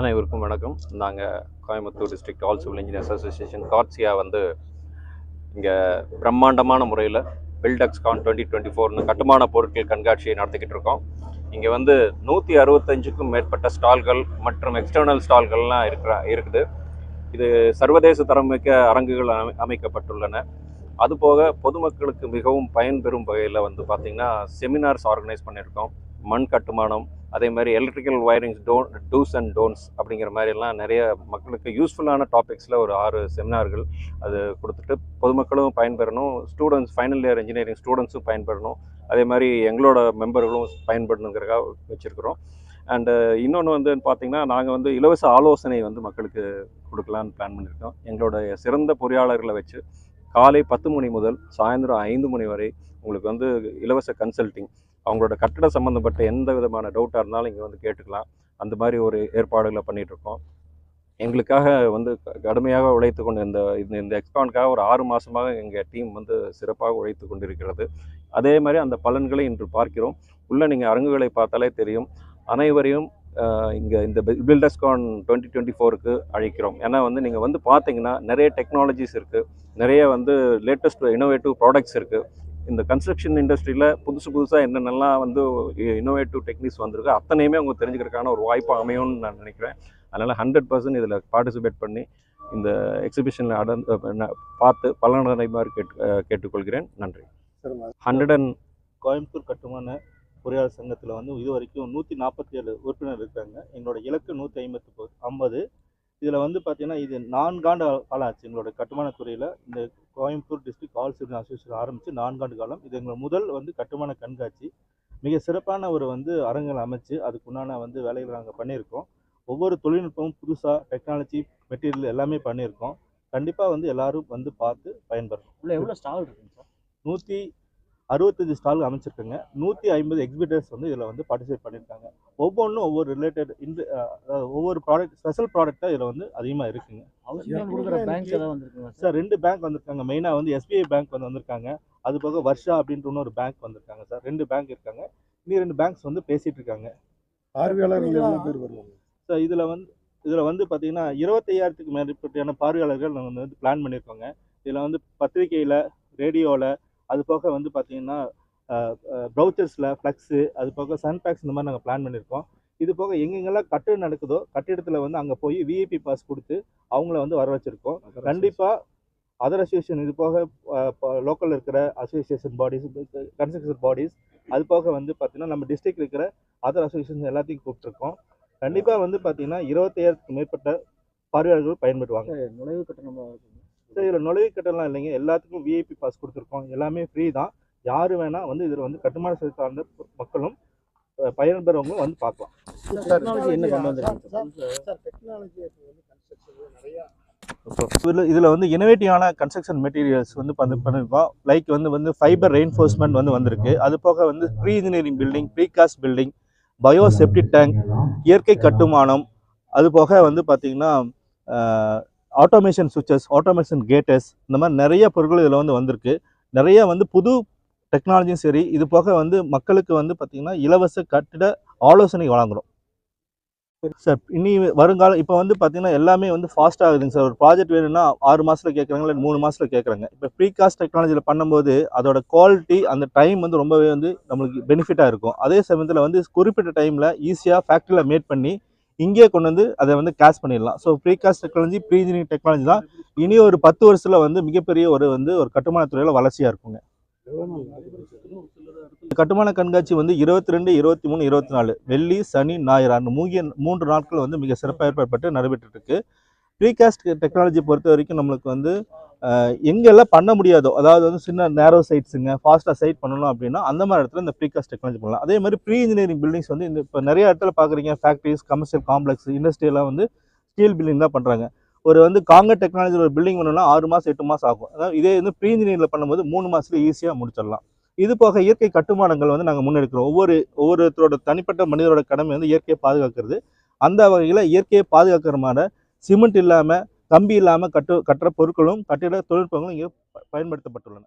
அனைவருக்கும் வணக்கம். நாங்கள் Coimbatore district all civil engineers association காட்சியா இங்கே பிரம்மாண்டமான முறையில் பில்டெக்ஸ்கான் 2024 கட்டுமான பொருட்கள் கண்காட்சியை நடத்திக்கிட்டு இருக்கோம். இங்கே 165க்கும் மேற்பட்ட ஸ்டால்கள் மற்றும் எக்ஸ்டர்னல் ஸ்டால்கள்லாம் இருக்குது. இது சர்வதேச தரமிக்க அரங்குகள் அமைக்கப்பட்டுள்ளன. அதுபோக பொதுமக்களுக்கு மிகவும் பயன்பெறும் வகையில் பார்த்திங்கன்னா செமினார்ஸ் ஆர்கனைஸ் பண்ணியிருக்கோம். மண் கட்டுமானம், அதே மாதிரி electrical wirings, dos and don'ts அப்படிங்கிற மாதிரிலாம் நிறைய மக்களுக்கு யூஸ்ஃபுல்லான டாபிக்ஸில் ஒரு 6 செமினார்கள் அது கொடுத்துட்டு பொதுமக்களும் பயன்பெறணும், ஸ்டூடெண்ட்ஸ் ஃபைனல் இயர் இன்ஜினியரிங் ஸ்டூடெண்ட்ஸும் பயன்பெறணும், அதே மாதிரி எங்களோட மெம்பர்களும் பயன்படணுங்கிறக்காக வச்சுருக்கிறோம். அண்டு இன்னொன்று பார்த்திங்கன்னா நாங்கள் இலவச ஆலோசனை மக்களுக்கு கொடுக்கலான்னு பிளான் பண்ணியிருக்கோம். எங்களோட சிறந்த பொறியாளர்களை வச்சு காலை 10 மணி முதல் சாயந்தரம் 5 மணி வரை உங்களுக்கு இலவச கன்சல்டிங், அவங்களோட கட்டட சம்மந்தப்பட்ட எந்த விதமான டவுட்டாக இருந்தாலும் இங்கே கேட்டுக்கலாம். அந்த மாதிரி ஒரு ஏற்பாடுகளை பண்ணிகிட்ருக்கோம். எங்களுக்காக கடுமையாக உழைத்து கொண்டு இந்த எக்ஸ்கானுக்காக ஒரு 6 மாதமாக எங்கள் டீம் சிறப்பாக உழைத்து கொண்டிருக்கிறது. அதே மாதிரி அந்த பலன்களை இன்று பார்க்கிறோம். உள்ளே நீங்கள் அரங்குகளை பார்த்தாலே தெரியும். அனைவரையும் இங்கே இந்த பில்டெக்ஸ்கான் 2024க்கு அழைக்கிறோம். ஏன்னா நீங்கள் பார்த்தீங்கன்னா நிறைய டெக்னாலஜிஸ் இருக்குது, நிறைய லேட்டஸ்ட் இன்னோவேட்டிவ் ப்ராடக்ட்ஸ் இருக்குது. இந்த கன்ஸ்ட்ரக்ஷன் இண்டஸ்ட்ரியில் புதுசாக என்னென்னலாம் இன்னோவேட்டிவ் டெக்னிக்ஸ் வந்திருக்கு அத்தனையுமே அவங்க தெரிஞ்சுக்கிறதுக்கான ஒரு வாய்ப்பாக அமையும்னு நான் நினைக்கிறேன். அதனால் 100% இதில் பார்ட்டிசிபேட் பண்ணி இந்த எக்ஸிபிஷனில் பார்த்து பலனடைமாறு கேட்டுக்கொள்கிறேன். நன்றி. கோயம்புத்தூர் கட்டுமான பொறியாளர் சங்கத்தில் இது வரைக்கும் 147 உறுப்பினர் இருக்காங்க. எங்களோட இலக்கு 150. இதில் பார்த்தீங்கன்னா இது 4 ஆண்டு காலம் ஆச்சு. எங்களோட கட்டுமான துறையில் இந்த Coimbatore district all civil association ஆரம்பித்து 4 ஆண்டு காலம். இது எங்களோட முதல் கட்டுமான கண்காட்சி. மிக சிறப்பான ஒரு அரங்குகள் அமைச்சு அதுக்குண்டான வேலைகளை நாங்கள் பண்ணியிருக்கோம். ஒவ்வொரு தொழில்நுட்பமும் புதுசாக டெக்னாலஜி மெட்டீரியல் எல்லாமே பண்ணியிருக்கோம். கண்டிப்பாக எல்லாரும் பார்த்து பயன்பெறணும். இல்லை எவ்வளோ ஸ்டால் இருக்குங்க சார்? 165 ஸ்டால் அமைச்சிருக்காங்க. 150 எக்ஸிபிட்டர்ஸ் இதில் பார்ட்டிசிபேட் பண்ணியிருக்காங்க. ஒவ்வொன்றும் ஒவ்வொரு ரிலேட்டட் ஒவ்வொரு ப்ராடக்ட் ஸ்பெஷல் ப்ராடக்டாக இதில் அதிகமாக இருக்குங்க. சார் 2 பேங்க் வந்திருக்காங்க. மெயினாக SBI பேங்க் வந்திருக்காங்க. அது போக வர்ஷா அப்படின்ற இன்னொரு பேங்க் வந்திருக்காங்க சார். 2 பேங்க் இருக்காங்க. இன்னும் 2 பேங்க்ஸ் பேசிகிட்டு இருக்காங்க. சார் இதில் பார்த்தீங்கன்னா 25,000க்கு மேற்பட்டான பார்வையாளர்கள் நாங்கள் பிளான் பண்ணியிருக்கோங்க. இதில் பத்திரிகையில், ரேடியோவில், அது போக பார்த்தீங்கன்னா ப்ரௌச்சர்ஸில், ஃப்ளக்ஸு, அது போக சன் பேக்ஸ் இந்த மாதிரி நாங்கள் பிளான் பண்ணியிருக்கோம். இது போக எங்கெங்கெல்லாம் கட்டிடம் நடக்குதோ கட்டிடத்தில் அங்கே போய் விஐபி பாஸ் கொடுத்து அவங்கள வர வச்சுருக்கோம். கண்டிப்பாக அதர் அசோசியேஷன், இது போக லோக்கலில் இருக்கிற அசோசியேஷன் பாடிஸ், கன்ஸ்ட்ரக்ஷன் பாடிஸ், அது போக பார்த்தீங்கன்னா நம்ம டிஸ்ட்ரிக்ட் இருக்கிற அதர் அசோசியேஷன் எல்லாத்தையும் கூப்பிட்டுருக்கோம். கண்டிப்பாக பார்த்தீங்கன்னா 25,000க்கு மேற்பட்ட பார்வையாளர்கள் பயன்படுவாங்க. நுழைவு கட்டணம் சார் இதில் நுழைவு கட்டணம்லாம் இல்லைங்க. எல்லாத்துக்கும் விஐபி பாஸ் கொடுத்துருக்கோம். எல்லாமே ஃப்ரீ தான். யார் வேணால் இதில் கட்டுமான சார்ந்த மக்களும் பயன்பெறவங்களும் பார்க்கலாம். டெக்னாலஜி என்ன கொண்டு வந்துருக்கீங்க சார்? இதில் இனோவேட்டிவான கன்ஸ்ட்ரக்ஷன் மெட்டீரியல்ஸ் பண்ணியிருக்கோம். லைக் ஃபைபர் ரெயின்ஃபோர்ஸ்மெண்ட் வந்திருக்கு. அது போக pre engineering building, precast building, bio septic tank, இயற்கை கட்டுமானம், அது போக பார்த்தீங்கன்னா ஆட்டோமேஷன் சுவிச்சஸ், ஆட்டோமேஷன் கேட்டர்ஸ், இந்த மாதிரி நிறைய பொருட்கள் இதில் வந்திருக்கு. நிறைய புது டெக்னாலஜியும் சரி. இது போக மக்களுக்கு பார்த்தீங்கன்னா இலவச கட்டிட ஆலோசனை வழங்குகிறோம் சார். இனி வருங்காலம் இப்போ பார்த்தீங்கன்னா எல்லாமே ஃபாஸ்ட் ஆகுதுங்க சார். ஒரு ப்ராஜெக்ட் வேணும்னா 6 மாதத்தில் கேட்குறாங்க, இல்லை 3 மாதத்தில் கேட்குறாங்க. இப்போ ப்ரீகாஸ்ட் டெக்னாலஜியில் பண்ணும்போது அதோட குவாலிட்டி, அந்த டைம் ரொம்பவே நம்மளுக்கு பெனிஃபிட்டாக இருக்கும். அதே சமயத்தில் குறிப்பிட்ட டைமில் ஈஸியாக ஃபேக்ட்ரியில் மேட் பண்ணி இங்கே கொண்டு அதை கேஷ் பண்ணிடலாம். So precast technology, pre engineering technology தான் இனி ஒரு 10 வருஷத்தில் மிகப்பெரிய ஒரு கட்டுமான துறையில் வளர்ச்சியாக இருக்குங்க. கட்டுமான கண்காட்சி 22, 23, 24 வெள்ளி, சனி, ஞாயிறு 3 நாட்கள் மிக சிறப்பாக ஏற்பட்டு நடைபெற்று இருக்கு. ப்ரீகாஸ்ட் டெக்னாலஜி பொறுத்த வரைக்கும் நம்மளுக்கு எங்கெல்லாம் பண்ண முடியாதோ, அதாவது சின்ன நேரோ சைட்ஸுங்க, ஃபாஸ்ட்டாக சைட் பண்ணணும் அப்படின்னா அந்த மாதிரி இடத்துல இந்த ப்ரீகாஸ்ட் டெக்னாலஜி பண்ணலாம். அதே மாதிரி ப்ரீ இன்ஜினியரிங் பில்டிங்ஸ் இந்த இப்போ நிறைய இடத்துல பார்க்குறீங்க, ஃபேக்ட்ரிஸ், கமர்ஷியல் காம்ப்ளெக்ஸ், இண்டஸ்ட்ரியெல்லாம் ஸ்டீல் பில்டிங் தான் பண்ணுறாங்க. ஒரு காங்கிரீட் டெக்னாலஜி ஒரு பில்டிங் பண்ணணும்னா 6 மாதம் 8 மாதம் ஆகும். அதாவது இதே ப்ரீ இன்ஜினியரில் பண்ணும்போது 3 மாதத்துல ஈஸியாக முடிச்சிடலாம். இது போக இயற்கை கட்டுமானங்கள் நாங்கள் முன்னெடுக்கிறோம். ஒவ்வொருத்தரோட தனிப்பட்ட மனிதரோட கடமை இயற்கையை பாதுகாக்கிறது. அந்த வகையில் இயற்கையை பாதுகாக்கிற மாதிரி சிமெண்ட் இல்லாமல், கம்பி இல்லாமல் கட்டுற பொருட்களும் கட்டிட தொழில்நுட்பங்களும் இங்கே பயன்படுத்தப்பட்டுள்ளன.